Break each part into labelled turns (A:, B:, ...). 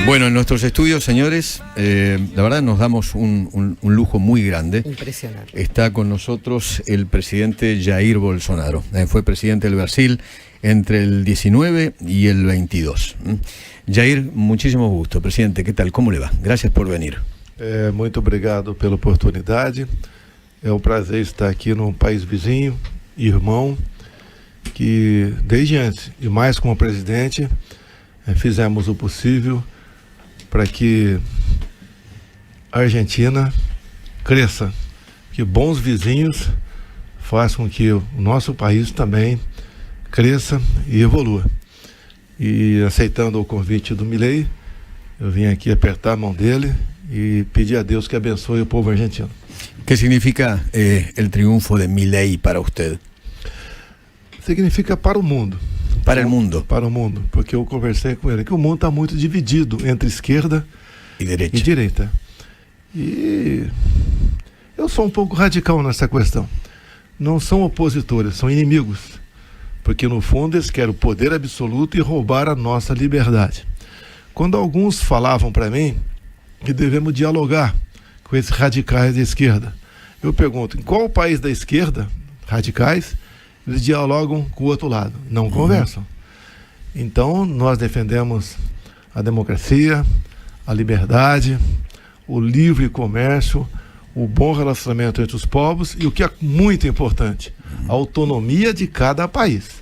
A: Bueno, en nuestros estudios, señores, la verdad nos damos un lujo muy grande.
B: Impresionante.
A: Está con nosotros el presidente Jair Bolsonaro. Fue presidente del Brasil entre el 19 y el 22. Jair, muchísimo gusto. Presidente, ¿qué tal? ¿Cómo le va? Gracias por venir.
C: Muito obrigado pela oportunidade. É um prazer estar aqui num país vizinho, irmão, que desde antes, e mais como presidente, fizemos o possível para que a Argentina cresça, que bons vizinhos façam com que o nosso país também cresça e evolua. E aceitando o convite do Milei, eu vim aqui apertar a mão dele e pedir a Deus que abençoe o povo argentino.
A: ¿Qué significa el triunfo de Milei para usted?
C: Significa para o mundo.
A: Para o mundo.
C: Para o mundo, porque eu conversei com ele que o mundo está muito dividido entre esquerda e direita. E eu sou um pouco radical nessa questão. Não são opositores, são inimigos. Porque no fundo eles querem o poder absoluto e roubar a nossa liberdade. Quando alguns falavam para mim que devemos dialogar com esses radicais da esquerda, eu pergunto, em qual país da esquerda, radicais, eles dialogam com o outro lado? Não conversam. Então, nós defendemos a democracia, a liberdade, o livre comércio, o bom relacionamento entre os povos e o que é muito importante, a autonomia de cada país.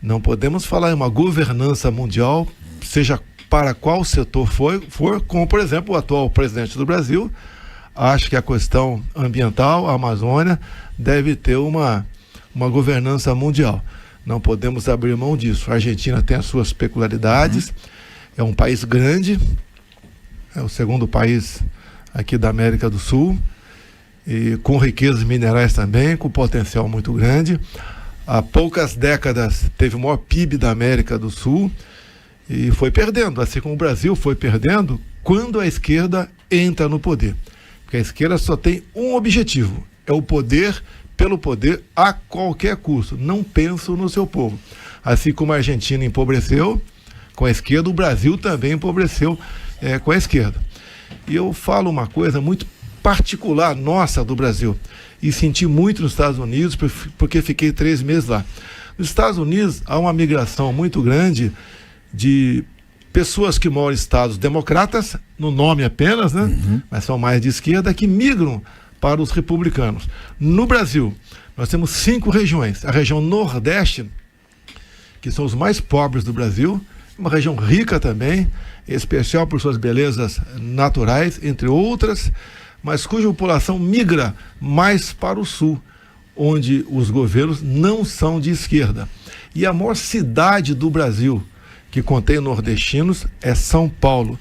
C: Não podemos falar em uma governança mundial, seja para qual setor for, como, por exemplo, o atual presidente do Brasil, acho que a questão ambiental, a Amazônia, deve ter uma governança mundial. Não podemos abrir mão disso. A Argentina tem as suas peculiaridades, é um país grande, é o segundo país aqui da América do Sul, e com riquezas minerais também, com potencial muito grande. Há poucas décadas teve o maior PIB da América do Sul e foi perdendo, assim como o Brasil foi perdendo quando a esquerda entra no poder. Porque a esquerda só tem um objetivo, é o poder pelo poder a qualquer custo, não penso no seu povo. Assim como a Argentina empobreceu com a esquerda, o Brasil também empobreceu com a esquerda. E eu falo uma coisa muito particular nossa do Brasil, e senti muito nos Estados Unidos, porque fiquei 3 meses lá. Nos Estados Unidos há uma migração muito grande de pessoas que moram em estados democratas, no nome apenas, né? Mas são mais de esquerda, que migram para os republicanos. No Brasil, nós temos 5 regiões. A região Nordeste, que são os mais pobres do Brasil, uma região rica também, especial por suas belezas naturais, entre outras, mas cuja população migra mais para o sul, onde os governos não são de esquerda. E a maior cidade do Brasil, que contém nordestinos, é São Paulo.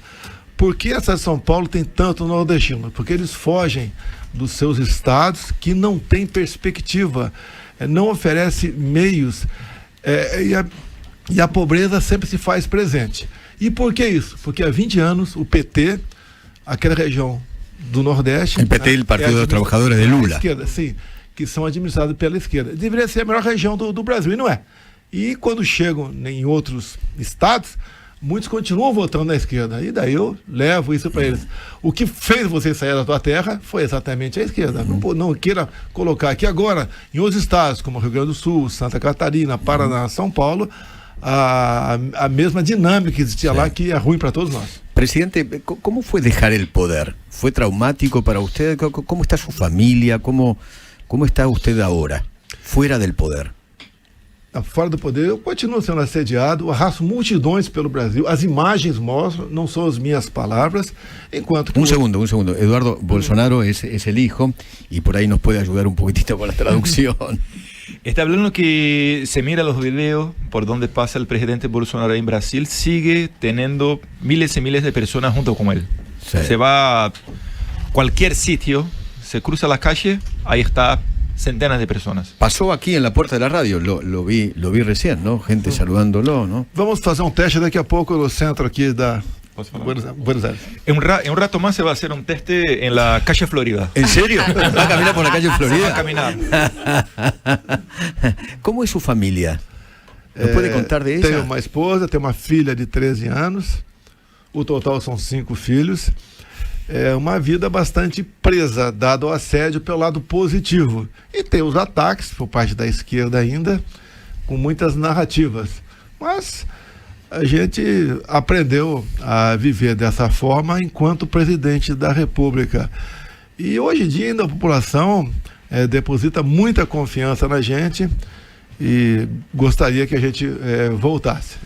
C: Por que essa São Paulo tem tanto nordestino? Porque eles fogem dos seus estados que não têm perspectiva, não oferece meios, e a pobreza sempre se faz presente. E por que isso? Porque há 20 anos o PT, aquela região do Nordeste...
A: O PT, o Partido dos Trabalhadores de Lula.
C: Esquerda, sim, que são administrados pela esquerda. Deveria ser a melhor região do Brasil, e não é. E quando chegam em outros estados, muitos continuam votando na esquerda. E daí eu levo isso para eles. O que fez você sair da tua terra foi exatamente a esquerda. Não queira colocar aqui agora, em outros estados, como Rio Grande do Sul, Santa Catarina, Paraná, São Paulo, a mesma dinâmica que existia lá, que é ruim para todos nós.
A: Presidente, ¿cómo fue dejar el poder? ¿Fue traumático para usted? ¿Cómo está su familia? ¿Cómo está usted ahora, fuera del poder?
C: Fora do poder, eu continuo sendo assediado, arrasto multidões pelo Brasil, as imagens mostram, não são as minhas palavras, enquanto que...
A: Un segundo. Eduardo Bolsonaro es el hijo, y por ahí nos puede ayudar un poquitito con la traducción.
D: Está hablando que se mira los videos por donde pasa el presidente Bolsonaro en Brasil, sigue teniendo miles y miles de personas junto con él.
A: Sí.
D: Se va a cualquier sitio, se cruza la calle, ahí está centenas de personas.
A: Pasó aquí en la puerta de la radio, lo vi recién, ¿no? Gente saludándolo, ¿no?
C: Vamos fazer teste daqui a pouco no centro aqui da Buenos Aires.
D: En un rato más se va a hacer un teste en la calle Florida.
A: ¿En serio? ¿Va a caminar por la calle Florida?
D: Va a caminar.
A: ¿Cómo es su familia? ¿Nos puede contar de ella?
C: Tenho uma esposa, tenho uma filha de 13 anos, o total são 5 filhos. É uma vida bastante presa, dado ao assédio pelo lado positivo. E tem os ataques, por parte da esquerda ainda, com muitas narrativas. Mas a gente aprendeu a viver dessa forma enquanto presidente da República. E hoje em dia ainda a população deposita muita confiança na gente e gostaria que a gente voltasse.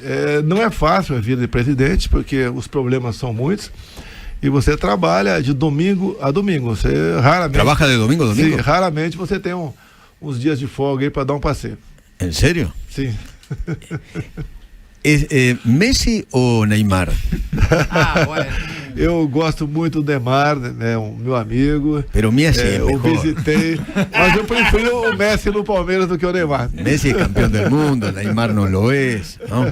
C: Não é fácil a vida de presidente, porque os problemas são muitos. E você trabalha de domingo a domingo. Você raramente...
A: Trabalha de domingo a domingo?
C: Sim, raramente você tem uns dias de folga aí para dar um passeio.
A: ¿En serio?
C: Sim.
A: ¿Messi ou Neymar?
B: Bueno.
C: Eu gosto muito do Neymar, né, meu amigo.
A: Pero Messi é
C: eu
A: mejor.
C: visitei, mas eu prefiro o Messi no Palmeiras do que o Neymar.
A: Messi es campeón del mundo, Neymar no lo es, ¿no?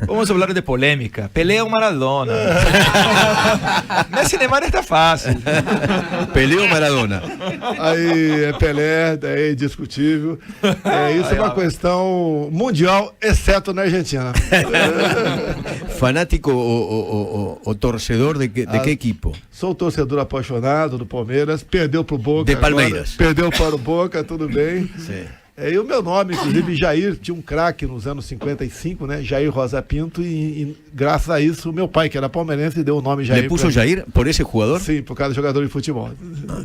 D: Vamos a hablar de polémica. Pelé o Maradona. Messi e Neymar está fácil.
A: Pelé o Maradona.
C: Aí é Pelé, é indiscutível. Isso é uma questão mundial, exceto na Argentina.
A: ¿Fanático o torcedor de qué equipo?
C: Sou torcedor apaixonado do Palmeiras, perdeu pro Boca.
A: De Palmeiras.
C: Agora, perdeu para o Boca, tudo bem.
A: Sim.
C: E o meu nome, inclusive Jair, tinha um craque nos anos 55, né? Jair Rosa Pinto, e graças a isso, meu pai, que era palmeirense, deu o nome Jair.
A: ¿Le puso Jair por esse jogador?
C: Sim, por causa do jogador de futebol.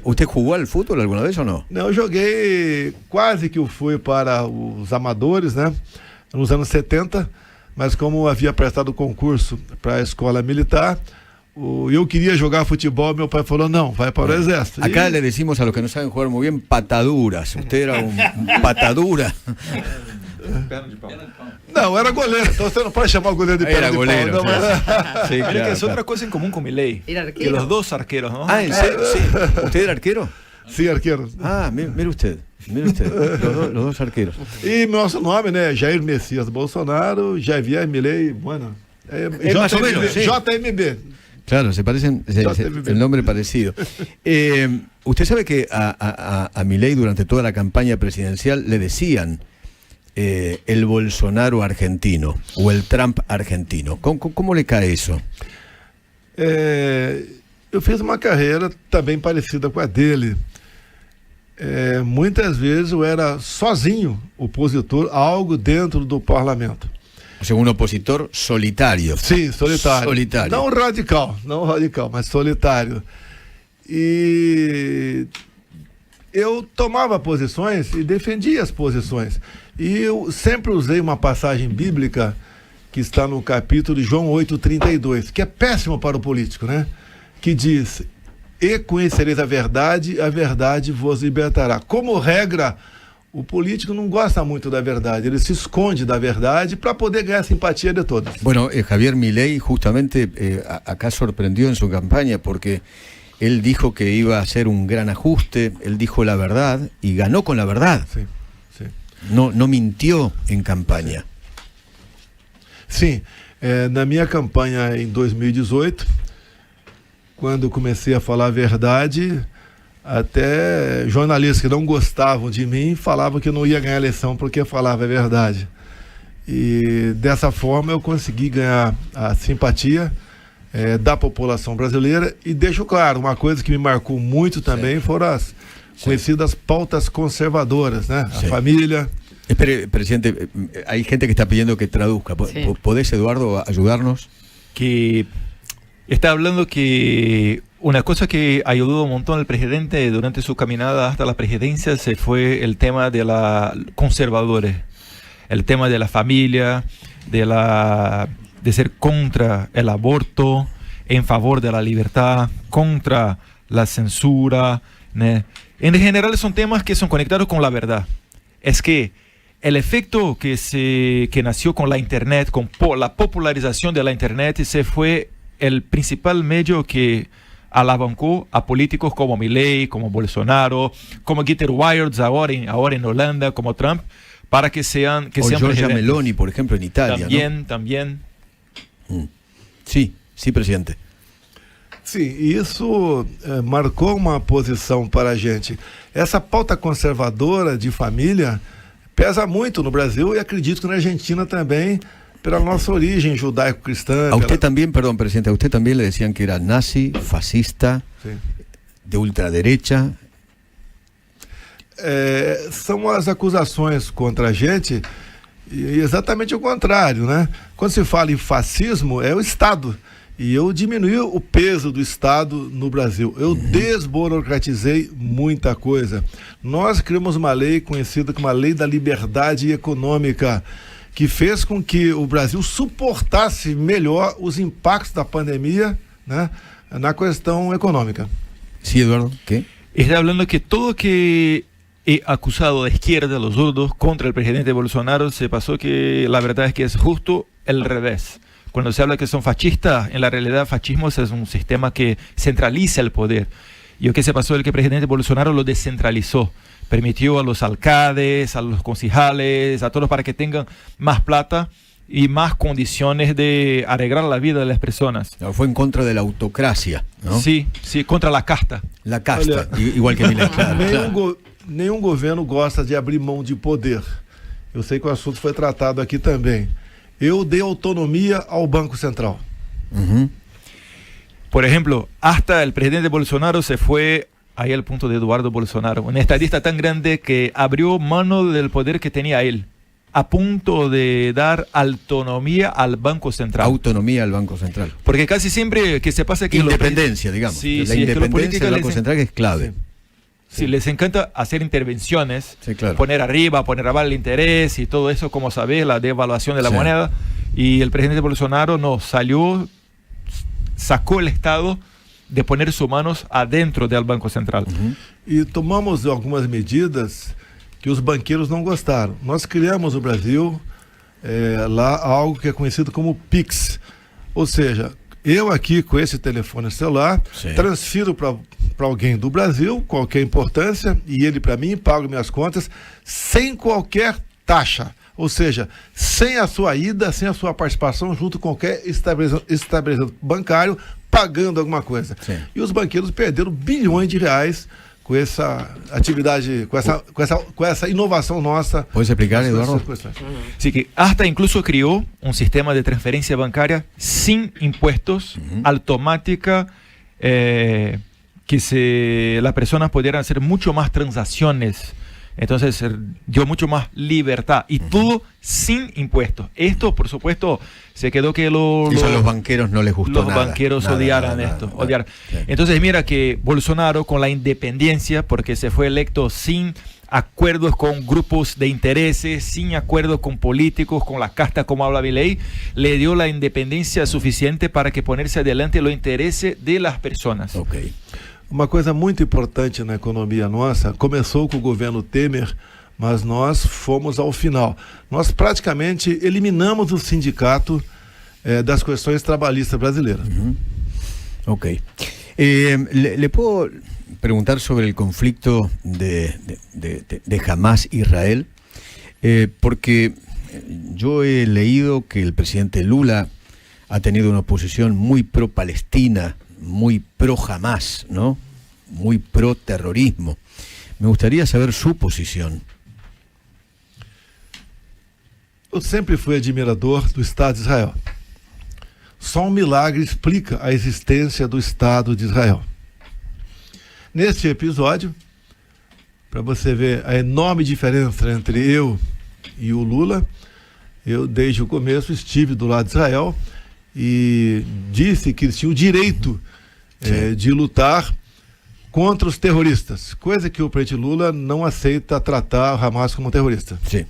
A: ¿Usted jugó al fútbol alguna vez o no?
C: Não, eu joguei, quase que eu fui para os amadores, né? Nos anos 70, mas como havia prestado concurso para a escola militar, eu queria jogar futebol, meu pai falou, não, vai para o exército.
A: Acá le decimos a los que no saben jugar muy bien pataduras. Usted era un patadura.
C: Não, era goleiro, então você não pode chamar o goleiro de perna
A: Era
C: de
A: goleiro.
C: pau. Não, mas...
A: Sí,
D: Mira que
A: claro,
D: es otra cosa en común con Milei.
B: Era arquero.
D: Que los dos arqueros, ¿no?
A: Ah, ¿en serio? Sí. ¿Usted era arquero?
C: Sim, arqueiro.
A: Ah, mire usted. Los dos arqueros.
C: E nosso nome, né? Jair Messias Bolsonaro, Javier Milei, bueno.
A: Más o menos, sí.
C: JMB.
A: Claro, se parecen, el nombre parecido. Usted sabe que a Milei durante toda la campaña presidencial le decían el Bolsonaro argentino o el Trump argentino. ¿Cómo le cae eso?
C: Eu fiz uma carreira também parecida com a dele. Muitas vezes eu era sozinho opositor a algo dentro do parlamento.
A: O sea, un opositor solitario.
C: Sim, solitário.
A: Solitário.
C: Não radical, mas solitário. E eu tomava posições e defendia as posições. E eu sempre usei uma passagem bíblica que está no capítulo de João 8,32, que é péssimo para o político, né? Que diz, e conhecereis a verdade vos libertará. Como regra, o político não gosta muito da verdade, ele se esconde da verdade para poder ganhar a simpatia de todos.
A: Bueno, Javier Milei justamente acá sorprendió en su campaña porque él dijo que iba a hacer un gran ajuste, él dijo la verdad y ganó con la verdad.
C: Sim, sim.
A: No mintió en campaña.
C: Sim, na minha campanha em 2018, quando eu comecei a falar a verdade, até jornalistas que não gostavam de mim falavam que eu não ia ganhar a eleição porque eu falava a verdade. E dessa forma eu consegui ganhar a simpatia da população brasileira. E deixo claro, uma coisa que me marcou muito também foram as conhecidas pautas conservadoras, né? A família.
A: Espere, presidente, hay gente que está pidiendo que traduzca.
B: Sí.
A: ¿Podés, Eduardo, ayudarnos?
D: Que está hablando que una cosa que ayudó un montón al presidente durante su caminada hasta la presidencia se fue el tema de los conservadores, el tema de la familia, de ser contra el aborto, en favor de la libertad, contra la censura, ¿no? En general son temas que son conectados con la verdad. Es que el efecto que nació con la internet, con la popularización de la internet, se fue el principal medio que alavancó a políticos como Milei, como Bolsonaro, como Geert Wilders ahora en Holanda, como Trump, para que sean
A: Giorgia
D: presidentes.
A: Meloni, por ejemplo, en Italia.
D: También.
A: Sí, presidente.
C: Sim, e isso marcou uma posição para a gente. Essa pauta conservadora de família pesa muito no Brasil e acredito que na Argentina também, pela nossa origem judaico-cristã.
A: A usted también, perdón, presidente, a usted también le decían que era nazi, fascista,
C: Sim.
A: de ultraderecha.
C: São as acusações contra a gente e exatamente o contrário, né? Quando se fala em fascismo, é o Estado. E eu diminui o peso do Estado no Brasil. Eu desburocratizei muita coisa. Nós criamos uma lei conhecida como a Lei da Liberdade Econômica, que fez com que o Brasil suportasse melhor os impactos da pandemia, né, na questão econômica.
A: Sí, Eduardo, ¿qué?
D: Está hablando que todo que he acusado de izquierda, los zurdos, contra el presidente Bolsonaro, se pasó que la verdad es que es justo el revés. Cuando se habla que son fascistas, en la realidad fascismo es un sistema que centraliza el poder. Y lo que se pasó es que el presidente Bolsonaro lo descentralizó. Permitió a los alcaldes, a los concejales, a todos para que tengan más plata y más condiciones de arreglar la vida de las personas.
A: Fue en contra de la autocracia, ¿no?
D: Sí, sí, contra la casta.
A: La casta, igual que Milei, claro.
C: Nenhum governo gosta de abrir mão de poder. Eu sei que o assunto foi tratado aqui também. Eu dei autonomía al Banco Central.
D: Por ejemplo, hasta el presidente Bolsonaro se fue ahí al punto de Eduardo Bolsonaro, un estadista tan grande que abrió mano del poder que tenía él, a punto de dar autonomía al Banco Central.
A: Autonomía al Banco Central.
D: Porque casi siempre que se pasa que...
A: Independencia, digamos.
D: Sí,
A: la
D: sí,
A: independencia del Banco Central que es clave.
D: Sí, les encanta hacer intervenciones,
A: sí, claro,
D: poner arriba, poner abajo el interés y todo eso, como sabés, la devaluación de la moneda. Y el presidente Bolsonaro no salió, sacó el Estado de poner sus manos adentro del Banco Central.
C: E tomamos algumas medidas que os banqueiros não gostaram. Nós criamos no Brasil lá algo que é conhecido como PIX. Ou seja, eu aqui com esse telefone celular, transfiro para alguém do Brasil, qualquer importância, e ele para mim paga minhas contas sem qualquer taxa. Ou seja, sem a sua ida, sem a sua participação junto com qualquer estabelecimento bancário pagando alguma coisa.
A: Sim.
C: E os banqueiros perderam bilhões de reais com essa atividade, com essa inovação nossa.
A: ¿Puedes explicar, Eduardo?
D: Sí, que hasta incluso creó un sistema de transferencia bancaria sin impuestos, automática, que las personas pudieran hacer mucho más transacciones. Entonces dio mucho más libertad y todo sin impuestos. Esto, por supuesto, se quedó que
A: los banqueros no les gustó
D: los
A: nada.
D: Los banqueros odiaran esto. Odiaran.
A: Sí.
D: Entonces mira que Bolsonaro con la independencia, porque se fue electo sin acuerdos con grupos de intereses, sin acuerdos con políticos, con la casta como habla Milei, le dio la independencia suficiente para que ponerse adelante los intereses de las personas.
A: Okay.
C: Uma coisa muito importante na economia nossa, começou com o governo Temer, mas nós fomos ao final. Nós praticamente eliminamos o sindicato das questões trabalhistas brasileiras.
A: Ok. ¿Le puedo preguntar sobre el conflicto de Hamás-Israel? Porque yo he leído que el presidente Lula ha tenido una posición muy pro-Palestina, muy pro-Hamás, ¿no? Muy pro-terrorismo. Me gustaría saber su posición.
C: Eu sempre fui admirador do Estado de Israel. Só milagre explica a existência do Estado de Israel. Neste episódio, para você ver a enorme diferença entre eu e o Lula, eu desde o começo estive do lado de Israel e disse que eles tinham o direito de lutar contra os terroristas, coisa que o presidente Lula não aceita tratar o Hamas como terrorista.
A: Sí.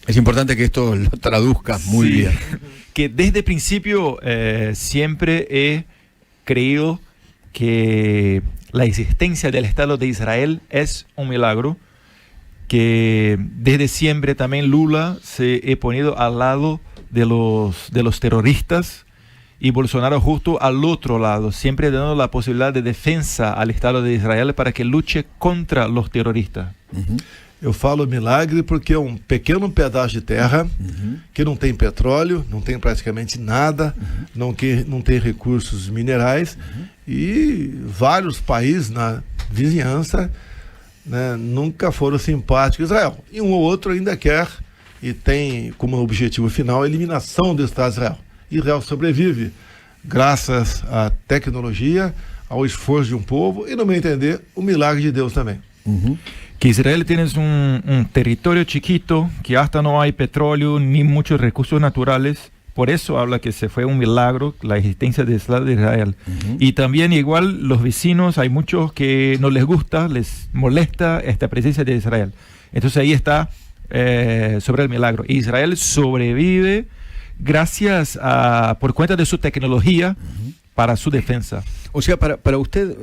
A: Es importante que esto lo traduzca muy bien.
D: Que desde el principio siempre he creído que la existencia del Estado de Israel es un milagro, que desde siempre también Lula se ha ponido al lado de los terroristas y Bolsonaro justo al otro lado, siempre dando la posibilidad de defensa al Estado de Israel para que luche contra los terroristas.
C: Eu falo milagre porque é um pequeno pedaço de terra que não tem petróleo, não tem praticamente nada, não tem recursos minerais e vários países na vizinhança né, nunca foram simpáticos a Israel. E um ou outro ainda quer e tem como objetivo final a eliminação do Estado de Israel. Israel sobrevive graças à tecnologia, ao esforço de um povo e, no meu entender, o milagre de Deus também.
D: Que Israel tiene un territorio chiquito, que hasta no hay petróleo ni muchos recursos naturales. Por eso habla que se fue un milagro la existencia de Israel. Y también igual los vecinos, hay muchos que no les gusta, les molesta esta presencia de Israel. Entonces ahí está sobre el milagro. Israel sobrevive gracias por cuenta de su tecnología para su defensa.
A: O sea, para usted,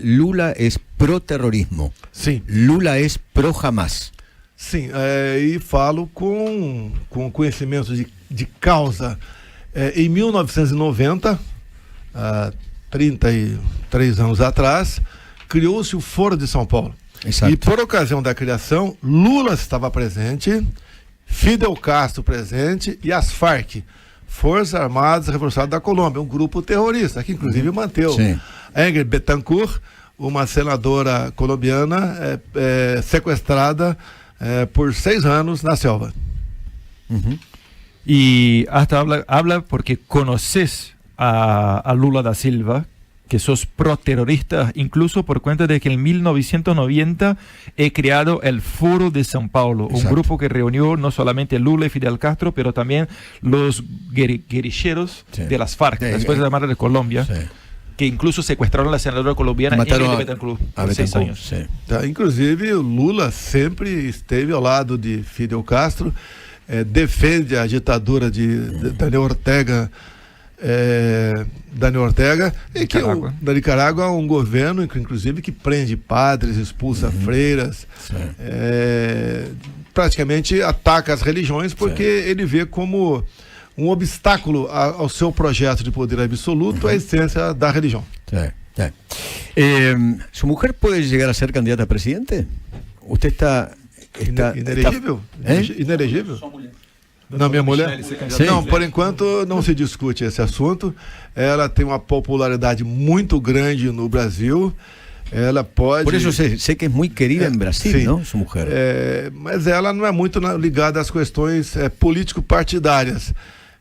A: Lula es pro-terrorismo.
C: Sim.
A: Lula es pro-Hamas.
C: Sim, e falo com conhecimento de causa. Em 1990, 33 anos atrás, criou-se o Foro de São Paulo.
A: Exato.
C: E por ocasião da criação, Lula estava presente, Fidel Castro presente e as Farc, Forças Armadas Revolucionárias da Colômbia, um grupo terrorista, que inclusive manteve Ingrid Betancourt, uma senadora colombiana sequestrada por 6 anos na selva.
D: Y hasta habla porque conoces a Lula da Silva, que sos pro-terrorista, incluso por cuenta de que en 1990 he creado el Foro de São Paulo, un grupo que reunió no solamente Lula y Fidel Castro, pero también los guerrilleros de las FARC, después de la Guerra de Colombia, que incluso sequestraron a la senadora colombiana Ingrid Betancourt por 6 años.
C: Inclusive, Lula sempre esteve ao lado de Fidel Castro, defende a ditadura de Daniel Ortega, e que da Nicarágua, um governo inclusive que prende padres, expulsa freiras, praticamente ataca as religiões porque ele vê como um obstáculo ao seu projeto de poder absoluto a essência da religião.
A: ¿Su mujer puede llegar a ser candidata a presidente? ¿Usted está
C: inelegível? Inelegível? Não, minha mulher? Não, por enquanto não se discute esse assunto. Ela tem uma popularidade muito grande no Brasil. Ela pode...
A: Por isso sei que é muito querida em Brasil, não? Sua mulher.
C: Mas ela não é muito ligada às questões político-partidárias.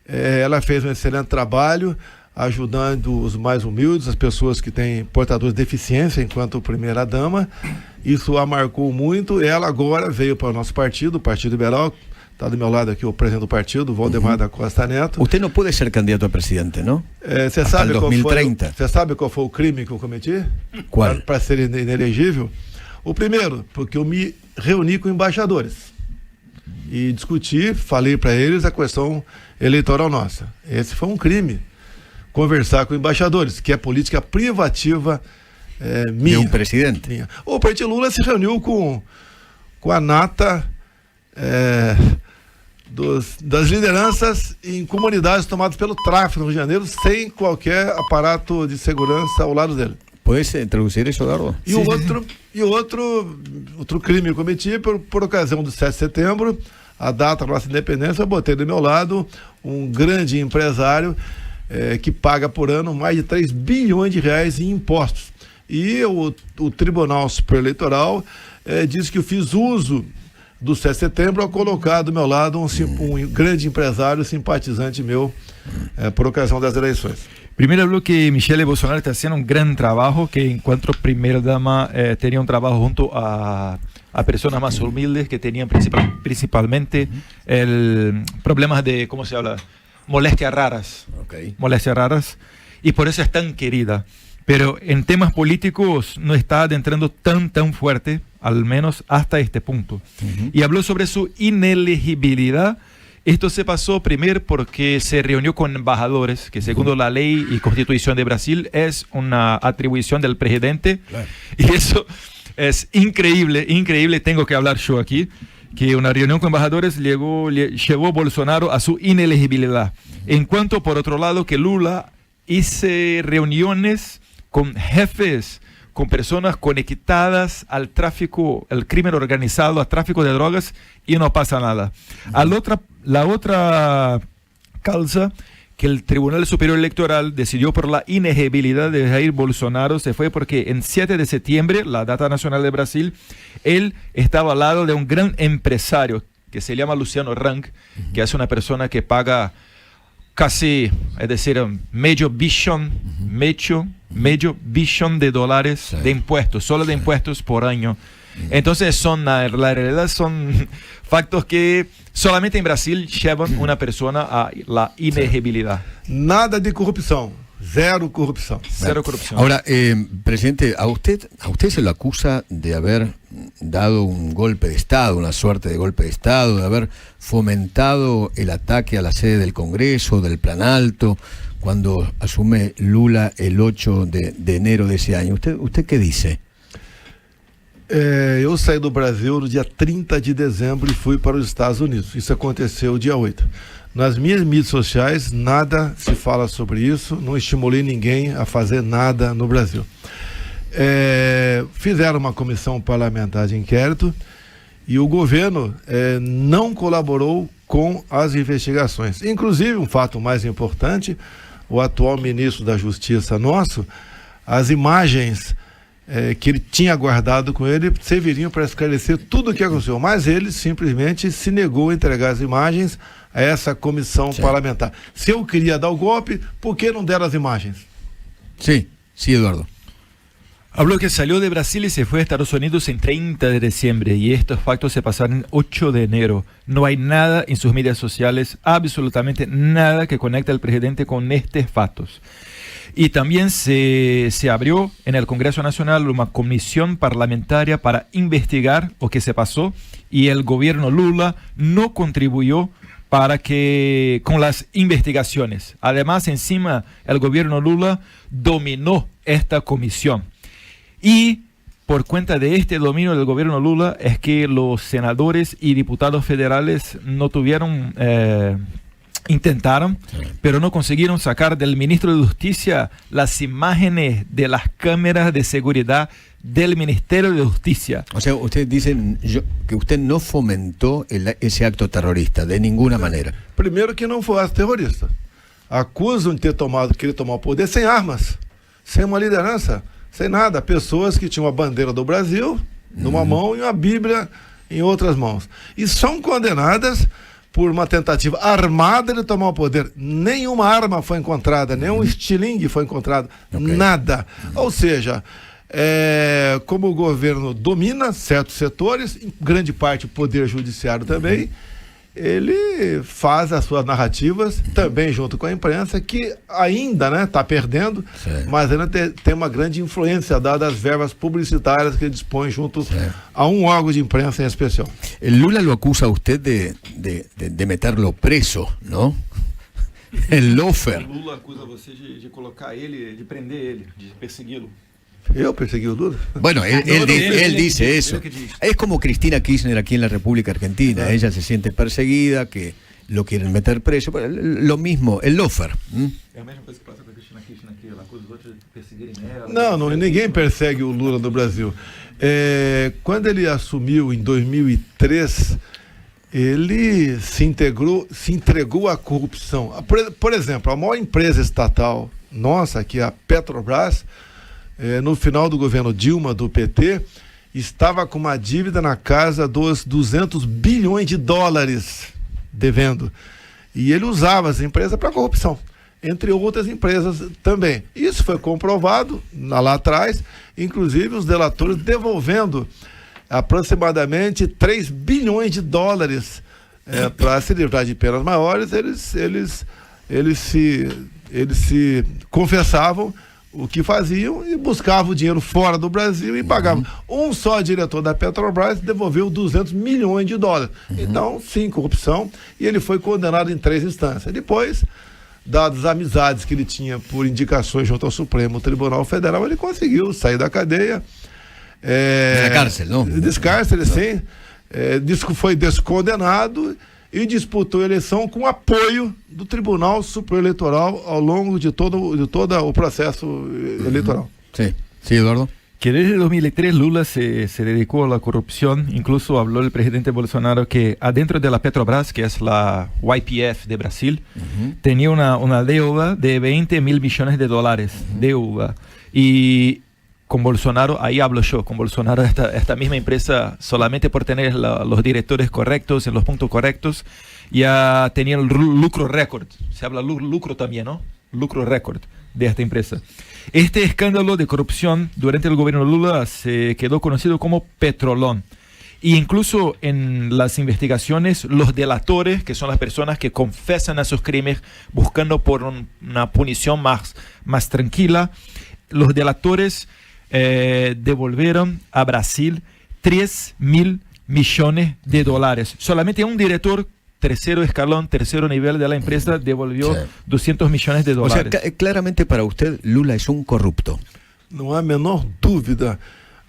C: Ela fez um excelente trabalho ajudando os mais humildes, as pessoas que têm portadores de deficiência enquanto primeira-dama. Isso a marcou muito. Ela agora veio para o nosso partido, o Partido Liberal. Está do meu lado aqui o presidente do partido, Valdemar da Costa Neto.
A: Você não pode ser candidato a presidente, não?
C: Você sabe 2030. Você sabe qual foi o crime que eu cometi?
A: Qual?
C: Para ser inelegível? O primeiro, porque eu me reuni com embaixadores e discuti, falei para eles a questão eleitoral nossa. Esse foi um crime. Conversar com embaixadores, que é política privativa minha.
A: De um presidente.
C: Minha. O presidente Lula se reuniu com a nata das lideranças em comunidades tomadas pelo tráfico no Rio de Janeiro, sem qualquer aparato de segurança ao lado dele.
A: Puedes traduzir isso, Dardo?
C: E outro crime que eu cometi por ocasião do 7 de setembro, a data da nossa independência, eu botei do meu lado um grande empresário que paga por ano mais de 3 bilhões de reais em impostos. E o Tribunal Superior Eleitoral disse que eu fiz uso do 7 de setembro ao colocar do meu lado um grande empresário simpatizante meu por ocasião das eleições.
D: Primero habló que Michelle Bolsonaro está haciendo un gran trabajo, que en cuanto primera dama tenía un trabajo junto a personas más humildes que tenían principalmente problemas de, ¿cómo se habla? Molestias raras. Molestias raras. Y por eso es tan querida. Pero en temas políticos no está adentrando tan fuerte, al menos hasta este punto. Y habló sobre su inelegibilidad. Esto se pasó primero porque se reunió con embajadores, que según la ley y constitución de Brasil es una atribución del presidente. Claro. Y eso es increíble, tengo que hablar yo aquí, que una reunión con embajadores llevó Bolsonaro a su inelegibilidad. En cuanto, por otro lado, que Lula hizo reuniones con jefes, con personas conectadas al tráfico, al crimen organizado, al tráfico de drogas, y no pasa nada. La otra causa que el Tribunal Superior Electoral decidió por la inegibilidad de Jair Bolsonaro se fue porque en 7 de septiembre, la data nacional de Brasil, él estaba al lado de un gran empresario que se llama Luciano Hang, que es una persona que paga casi, es decir, medio billón de dólares de impuestos, solo de impuestos por año. Entonces la realidad son factos que solamente en Brasil llevan una persona a la inegibilidad.
C: Nada de corrupción. Cero corrupción.
D: Cero corrupción.
A: Ahora, presidente, a usted se lo acusa de haber dado un golpe de Estado, una suerte de golpe de Estado, de haber fomentado el ataque a la sede del Congreso, del Planalto, cuando asume Lula el 8 de enero de ese año. ¿Usted qué dice?
C: Eu saí do Brasil no dia 30 de dezembro e fui para os Estados Unidos. Isso aconteceu dia 8. Nas minhas mídias sociais, nada se fala sobre isso. Não estimulei ninguém a fazer nada no Brasil. Fizeram uma comissão parlamentar de inquérito e o governo não colaborou com as investigações. Inclusive, um fato mais importante, o atual ministro da Justiça nosso, as imagens que ele tinha guardado com ele serviriam para esclarecer tudo o que aconteceu, mas ele simplesmente se negou a entregar as imagens a essa comissão parlamentar. Se eu queria dar o golpe, por que não deram as imagens?
A: Sí, Eduardo.
D: Habló que salió de Brasil y se fue a Estados Unidos en 30 de diciembre y estos factos se pasaron en 8 de enero. No hay nada en sus medias sociales, absolutamente nada que conecte al presidente con estos factos. Y también se abrió en el Congreso Nacional una comisión parlamentaria para investigar lo que se pasó y el gobierno Lula no contribuyó con las investigaciones. Además, encima, el gobierno Lula dominó esta comisión. Y por cuenta de este dominio del gobierno Lula es que los senadores y diputados federales no tuvieron... intentaron, pero no consiguieron sacar del ministro de Justicia las imágenes de las cámaras de seguridad del Ministerio de Justicia.
A: O sea, usted dice que usted no fomentó ese acto terrorista de ninguna manera.
C: Primeiro que não foi ato terrorista. Acusam de querer tomar o poder sem armas, sem uma liderança, sem nada. Pessoas que tinham a bandeira do Brasil numa mão e uma Bíblia em outras mãos. E são condenadas por uma tentativa armada de tomar o poder. Nenhuma arma foi encontrada, nenhum estilingue foi encontrado, nada. Ou seja, como o governo domina certos setores, em grande parte o poder judiciário também, ele faz as suas narrativas também junto com a imprensa, que ainda está perdendo, mas ainda tem uma grande influência dada às verbas publicitárias que ele dispõe junto a um órgão de imprensa em especial.
A: El Lula lo acusa a usted de meterlo preso, ¿no? El lofer.
D: O Lula acusa você de colocar ele, de prender ele, de persegui-lo.
C: ¿Yo perseguí a Lula?
A: Bueno, él dice eso. Es como Cristina Kirchner aquí en la República Argentina. Ella se siente perseguida, que lo quieren meter preso. Lo mismo, el lofer.
D: É a mesma coisa que passa com a Cristina Kirchner aqui. Ela acusa os outros de perseguirem ela.
C: Não, ninguém persegue o Lula no Brasil. Quando ele assumiu em 2003, ele se entregou à corrupção. Por exemplo, a maior empresa estatal nossa, que é a Petrobras, no final do governo Dilma, do PT, estava com uma dívida na casa dos 200 bilhões de dólares devendo. E ele usava as empresas para corrupção, entre outras empresas também. Isso foi comprovado lá atrás, inclusive os delatores devolvendo aproximadamente 3 bilhões de dólares para se livrar de penas maiores. Eles se confessavam o que faziam e buscavam o dinheiro fora do Brasil e pagavam. Um só diretor da Petrobras devolveu 200 milhões de dólares. Então, sim, corrupção, e ele foi condenado em 3 instâncias. Depois, dadas as amizades que ele tinha por indicações junto ao Supremo Tribunal Federal, ele conseguiu sair da cadeia.
A: Da cárcel, não?
C: Descárcere, sim. Foi descondenado e disputou a eleição com apoio do Tribunal Superior Eleitoral ao longo de todo o processo eleitoral.
A: Sí, Eduardo.
D: Que desde 2003 Lula se dedicó a la corrupción. Incluso habló el presidente Bolsonaro que adentro de la Petrobras, que es la YPF de Brasil, tenía una deuda de 20 mil millones de dólares. Deuda. Y con Bolsonaro, ahí hablo yo, con Bolsonaro esta misma empresa, solamente por tener los directores correctos, en los puntos correctos, ya tenía el lucro récord. Se habla lucro también, ¿no? Lucro récord de esta empresa. Este escándalo de corrupción durante el gobierno de Lula se quedó conocido como Petrolón. E incluso en las investigaciones, los delatores, que son las personas que confesan a sus crímenes buscando por una punición más tranquila, los delatores devolvieron a Brasil 3 mil millones de dólares. Solamente un director, tercero escalón, tercero nivel de la empresa, devolvió 200 millones de dólares.
A: O sea, claramente para usted, Lula es un corrupto.
C: Não há a menor dúvida.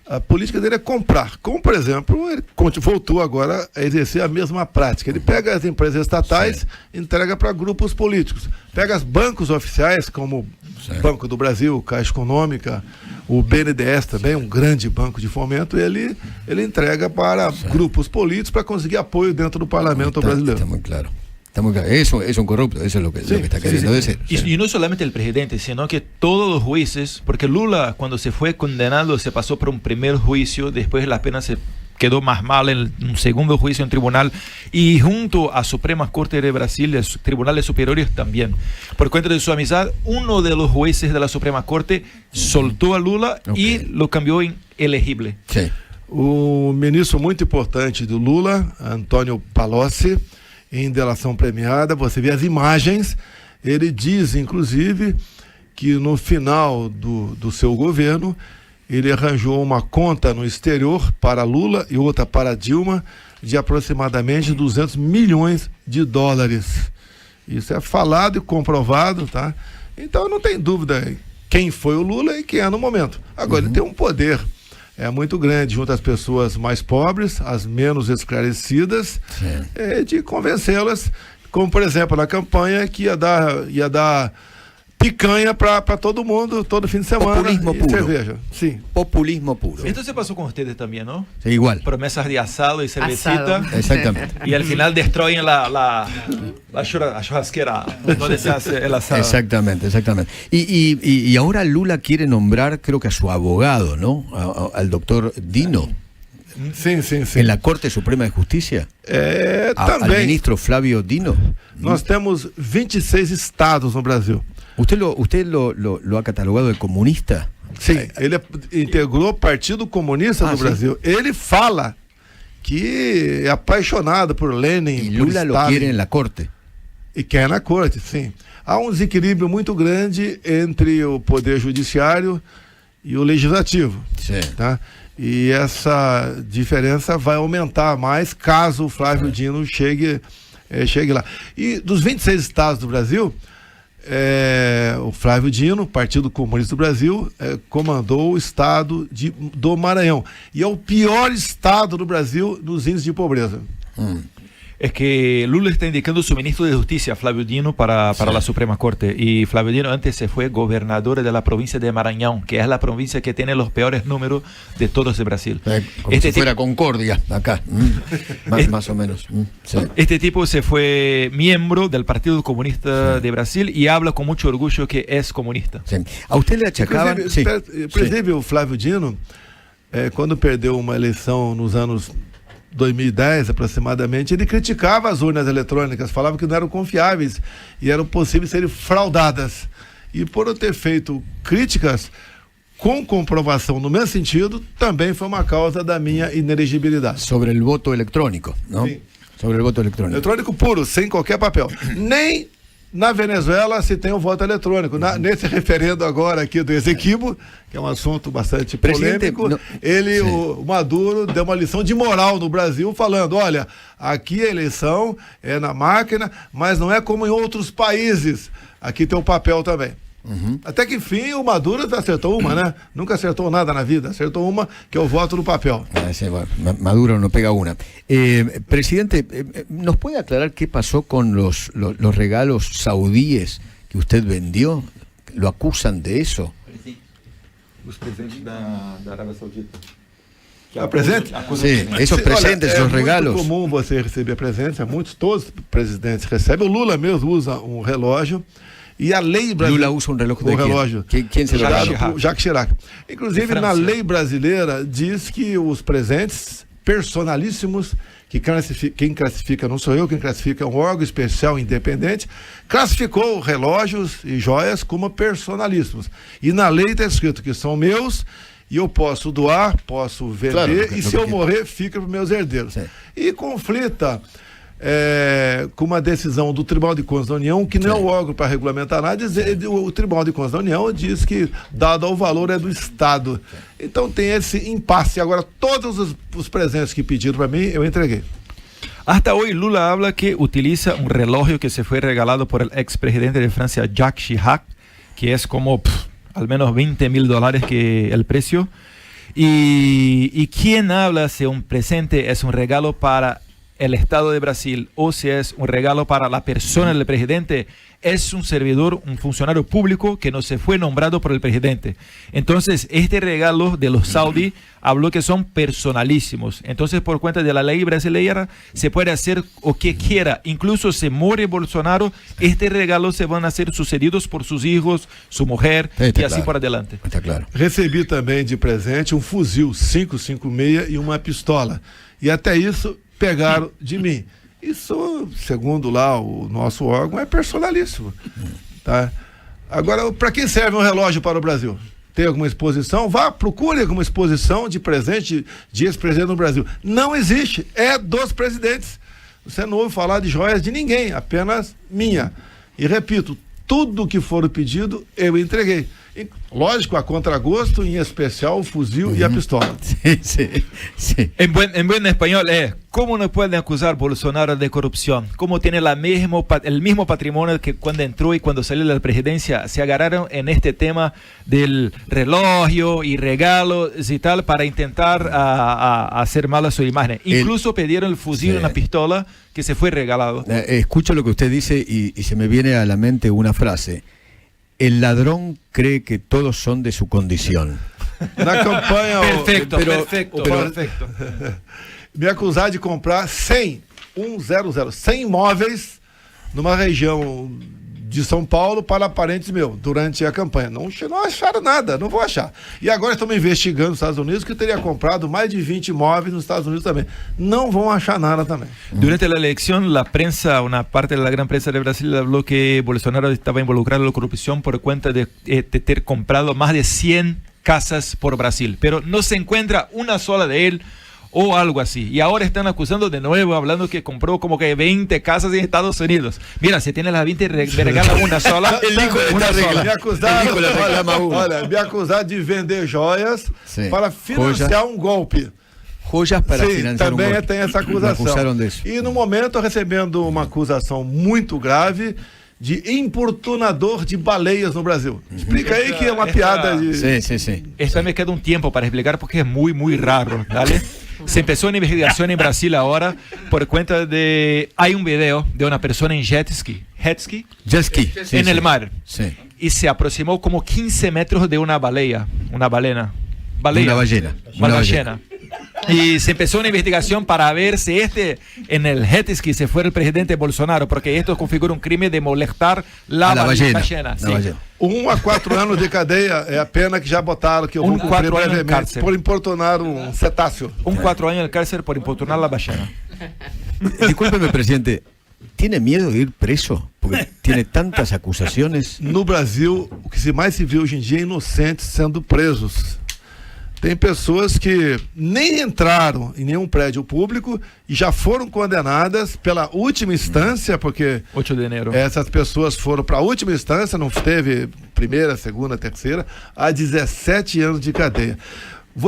C: A política dele é comprar. Como, por exemplo, ele voltou agora a exercer a mesma prática. Ele pega as empresas estatais e entrega para grupos políticos. Pega os bancos oficiais, como o Banco do Brasil, Caixa Econômica, o BNDES também, um grande banco de fomento, ele entrega para grupos políticos para conseguir apoio dentro do parlamento brasileiro.
A: Está muy claro. Está muy claro. Es un corrupto, eso es lo que está queriendo decir.
D: Y no solamente el presidente, sino que todos los jueces, porque Lula cuando se fue condenado se pasó por un primer juicio, después la pena se quedó más mal en un segundo juicio en tribunal, y junto a Suprema Corte de Brasil, los tribunales superiores también. Por cuenta de su amistad, uno de los jueces de la Suprema Corte soltó a Lula y lo cambió en elegible.
A: Sí.
C: O ministro muito importante do Lula, Antônio Palocci, em delação premiada, você vê as imagens, ele diz, inclusive, que no final do seu governo, ele arranjou uma conta no exterior para Lula e outra para Dilma, de aproximadamente 200 milhões de dólares. Isso é falado e comprovado, tá? Então não tem dúvida quem foi o Lula e quem é no momento. Agora, ele tem um poder muito grande junto às pessoas mais pobres, as menos esclarecidas, de convencê-las, como por exemplo na campanha que ia dar picanha para todo mundo, todo fim de semana.
A: Populismo puro.
C: Cerveja. Sí.
A: Populismo puro.
D: Esto se pasó con ustedes también, ¿no?
A: Sí, igual.
D: Promesas de asado y cervecita.
A: Asado. Exactamente.
D: Y al final destruyen la churrasquera donde se hace el asado.
A: Exactamente. Y ahora Lula quiere nombrar, creo que a su abogado, ¿no? Al doctor Dino.
C: Sí.
A: En la Corte Suprema de Justicia.
C: Também.
A: Al ministro Flávio Dino.
C: Nós temos 26 estados no Brasil.
A: ¿Usted lo ha catalogado de comunista?
C: Sim, ele integrou o Partido Comunista do Brasil. Ele fala que é apaixonado por Lenin.
A: E Lula lo quiere en la Corte.
C: E quer na Corte, sim. Há um desequilíbrio muito grande entre o Poder Judiciário e o Legislativo.
A: Sim.
C: Tá? E essa diferença vai aumentar mais caso o Flávio Dino chegue lá. E dos 26 estados do Brasil, o Flávio Dino, Partido Comunista do Brasil, comandou o estado do Maranhão. E é o pior estado do Brasil nos índices de pobreza.
D: Es que Lula está indicando su ministro de Justicia, Flávio Dino, para la Suprema Corte. Y Flávio Dino antes se fue gobernador de la provincia de Maranhão, que es la provincia que tiene los peores números de todos de Brasil.
A: Como si fuera Concordia, acá. Más o menos. Sí.
D: Este tipo se fue miembro del Partido Comunista de Brasil y habla con mucho orgullo que es comunista.
A: Sí. A usted le achacaban...
C: Inclusive o Flávio Dino, quando perdeu uma eleição nos anos 2010 aproximadamente, ele criticava as urnas eletrônicas, falava que não eram confiáveis e eram possíveis serem fraudadas. E por eu ter feito críticas com comprovação no mesmo sentido, também foi uma causa da minha inelegibilidade.
A: Sobre o voto eletrônico, não?
C: Sim.
A: Sobre o voto eletrônico.
C: Eletrônico puro, sem qualquer papel. Nem na Venezuela se tem o voto eletrônico. Nesse referendo agora aqui do Esequibo, que é um assunto bastante polêmico, o Maduro deu uma lição de moral no Brasil, falando, olha, aqui a eleição é na máquina, mas não é como em outros países. Aqui tem o papel também. Até que enfim o Maduro acertou uma, né? Nunca acertou nada na vida, acertou uma que é o voto no papel.
A: Maduro no pega una. Presidente, ¿nos puede aclarar qué pasó con los regalos saudíes que usted vendió? ¿Lo acusan de eso?
D: Los presentes da Arábia Saudita.
C: Presente?
A: Sim, esses presentes, os regalos.
C: É muito comum você receber presentes, todos os presidentes recebem. O Lula mesmo usa um relógio. E a lei brasileira.
A: Lula usa um relógio de quem se
C: dá? Jacques Chirac. Inclusive, na lei brasileira, diz que os presentes personalíssimos, que quem classifica não sou eu, quem classifica é um órgão especial independente, classificou relógios e joias como personalíssimos. E na lei está escrito que são meus. E eu posso doar, posso vender, claro, e se eu morrer, fica para os meus herdeiros. Sim. E conflita com uma decisão do Tribunal de Contas da União, que não é o órgão para regulamentar nada, o Tribunal de Contas da União diz que, dado ao valor, é do Estado. Então tem esse impasse. Agora, todos os presentes que pediram para mim, eu entreguei.
D: Hasta hoy Lula habla que utiliza un reloj que se fue regalado por el expresidente de Francia, Jacques Chirac, que es como... al menos $20,000 que el precio. Y quien habla si un presente es un regalo para el Estado de Brasil o si es un regalo para la persona del presidente, es un servidor, un funcionario público que no se fue nombrado por el presidente. Entonces, este regalo de los saudí habló que son personalísimos. Entonces, por cuenta de la ley brasileña, se puede hacer lo que quiera. Incluso si muere Bolsonaro, este regalo se van a ser sucedidos por sus hijos, su mujer, y así por adelante.
A: Está claro.
C: Recebi também de presente um fuzil 5.56 e uma pistola. E até isso pegaram de mim. Isso, segundo lá o nosso órgão, é personalíssimo. Tá? Agora, para que serve um relógio para o Brasil? Tem alguma exposição? Vá, procure alguma exposição de presente de ex-presidente no Brasil. Não existe, é dos presidentes. Você não ouve falar de joias de ninguém, apenas minha. E repito, tudo que for pedido, eu entreguei. E, lógico, a contragosto, em especial o fuzil e a pistola.
D: Sí. En buen español ¿cómo no pueden acusar a Bolsonaro de corrupción? ¿Cómo tiene el mismo patrimonio que cuando entró y cuando salió de la presidencia? Se agarraron en este tema del reloj y regalos y tal para intentar hacer mal a su imagen. Incluso pidieron el fuzil y una pistola que se fue regalado.
A: Escucho lo que usted dice y se me viene a la mente una frase. El ladrón cree que todos son de su condición.
C: Na campanha...
D: Perfecto.
C: Me acusaram de comprar 100 imóveis numa região de São Paulo para parentes meus, durante a campanha. Não acharam nada, não vou achar. E agora estão me investigando nos Estados Unidos, que eu teria comprado mais de 20 imóveis nos Estados Unidos também. Não vão achar nada também.
D: Durante a eleição, a prensa, uma parte da grande prensa de Brasil falou que Bolsonaro estava involucrado na corrupção por conta de ter comprado mais de 100 casas por Brasil, pero no se encuentra una sola de él o algo así. Y ahora están acusando de nuevo, hablando que compró como que 20 casas en Estados Unidos. Mira, si tiene las 20, regala una sola.
C: Me acusaram de vender joias para financiar um golpe.
A: Joias para financiar
C: também golpe. Tem essa acusação. E no momento recebendo uma acusação muito grave de importunador de baleias no Brasil. Explica aí que é uma piada de...
A: Sí.
D: Esta me queda un tiempo para explicar porque es muy raro, ¿vale? Se empezó una investigación en Brasil ahora por cuenta de... Hay un video de una persona en jet ski en el mar.
A: Sí.
D: Y se aproximó como 15 metros de una balena.
A: Una ballena.
D: Y se empezó una investigación para ver si en el jet ski se fue el presidente Bolsonaro, porque esto configura un crimen de molestar la ballena. Sí.
C: 1 a 4 anos de cadeia é a pena que já botaram, que eu vou cumprir brevemente, por importunar um cetáceo.
D: 4 años de cárcel por importunar la ballena.
A: Discúlpeme, presidente, ¿tiene miedo de ir preso? Porque tiene tantas acusaciones.
C: No Brasil, o que mais se vê hoje em dia é inocentes sendo presos. Tem pessoas que nem entraram em nenhum prédio público e já foram condenadas pela última instância, porque
D: 8 de janeiro.
C: Essas pessoas foram para a última instância, não teve primeira, segunda, terceira, a 17 anos de cadeia.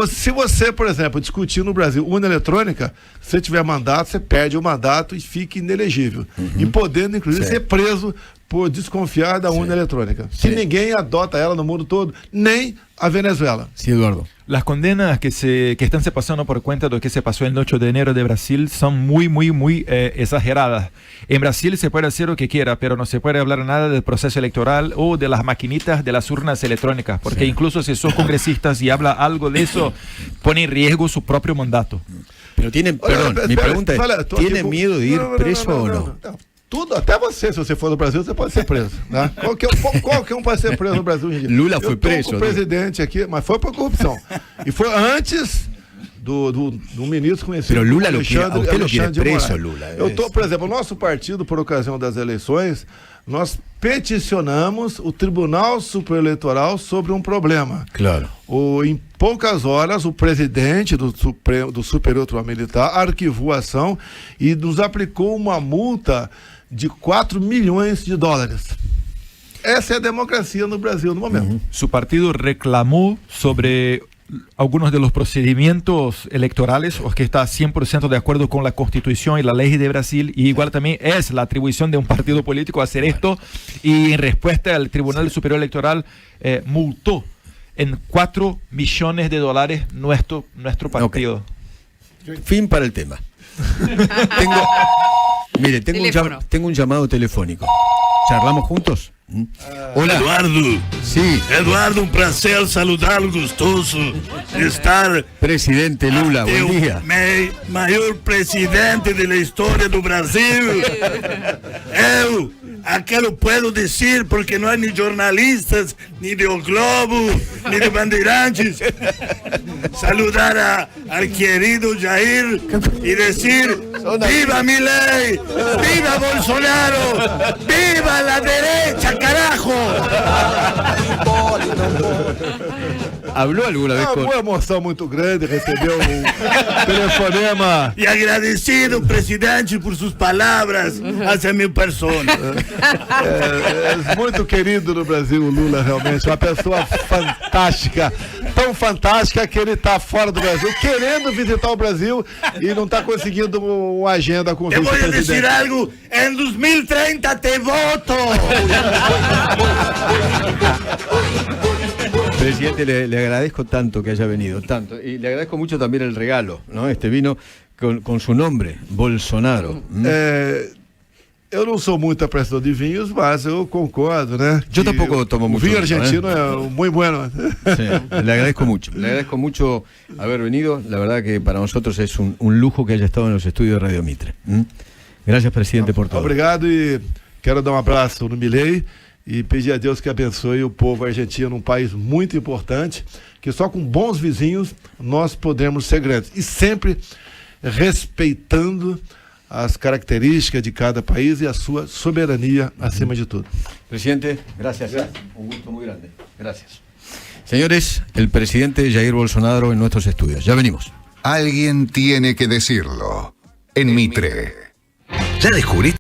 C: Se você, por exemplo, discutir no Brasil urna eletrônica, se tiver mandato, você perde o mandato e fica inelegível. E podendo, inclusive, ser preso por desconfiar da urna eletrônica. Que ninguém adota ela no mundo todo, nem a Venezuela.
A: Sí, Eduardo.
D: Las condenas que están se pasando por cuenta de lo que se pasó el 8 de enero de Brasil son muy exageradas. En Brasil se puede hacer lo que quiera, pero no se puede hablar nada del proceso electoral o de las maquinitas de las urnas electrónicas, porque incluso si sos congresistas y habla algo de eso, pone en riesgo su proprio mandato.
A: Pero tienen, perdón, mi pregunta es, ¿tiene miedo de ir preso o no?
C: Tudo, até você, se você for do Brasil, você pode ser preso. Né? Qualquer pode ser preso no Brasil hoje em dia.
A: Lula foi preso.
C: O presidente aqui, mas foi por corrupção. E foi antes do ministro conhecido.
A: Pero Lula lo quiere preso, Lula.
C: Eu tô, por exemplo, o nosso partido, por ocasião das eleições, nós peticionamos o Tribunal Superior Eleitoral sobre um problema.
A: Claro.
C: Em poucas horas, o presidente do Superior Tribunal Militar arquivou a ação e nos aplicou uma multa de 4 milhões de dólares. Essa é a democracia no Brasil no momento.
D: Su partido reclamó sobre algunos de los procedimientos electorales, o que está 100% de acuerdo con la Constitución y la ley de Brasil, y igual también es la atribución de un partido político hacer esto, y en respuesta el Tribunal Superior Electoral multó en 4 millones de dólares nuestro partido.
A: Okay. Fin para el tema. tengo un llamado telefónico. ¿Charlamos juntos?
B: Hola, Eduardo.
A: Sí.
B: Eduardo, un placer saludarlo, gustoso de estar.
A: Presidente Lula, buen día.
B: Mayor presidente de la historia do Brasil. Eu aqui lo puedo decir porque no hay ni jornalistas, ni de O Globo, ni de Bandeirantes. Saludar al querido Jair y decir: ¡viva Milei! ¡Viva Bolsonaro! ¡Viva la derecha, carajo!
A: ¿Habló alguna vez con...?
C: Uma emoção muito grande, recebeu telefonema.
B: Y agradecido, presidente, por sus palabras hacia mi persona.
C: É muito querido no Brasil, o Lula, realmente. Uma pessoa fantástica. Tão fantástica que ele está fora do Brasil, querendo visitar o Brasil e não está conseguindo uma agenda com o
B: vice-presidente.
C: Te voy a
B: decir algo, en 2030 te voto.
A: Presidente, le agradezco tanto que haya venido, tanto. Y le agradezco mucho también el regalo, ¿no? Este vino con su nombre, Bolsonaro.
C: Eu não sou muito apreciador de vinhos, mas eu concordo, né?
A: Yo tampoco tomo mucho.
C: O vinho argentino é muy bueno.
A: Sí, le agradezco mucho haber venido. La verdad que para nosotros es un lujo que haya estado en los estudios de Radio Mitre. Gracias, presidente, por todo.
C: Obrigado e quero dar um abraço no Milei e pedir a Deus que abençoe o povo argentino, um país muito importante, que só com bons vizinhos nós podemos ser grandes. E sempre respeitando as características de cada país y a su soberanía acima de todo.
A: Presidente, gracias. Un gusto muy grande. Gracias. Señores, el presidente Jair Bolsonaro en nuestros estudios. Ya venimos.
E: Alguien tiene que decirlo. En Mitre.
B: ¿Ya descubriste?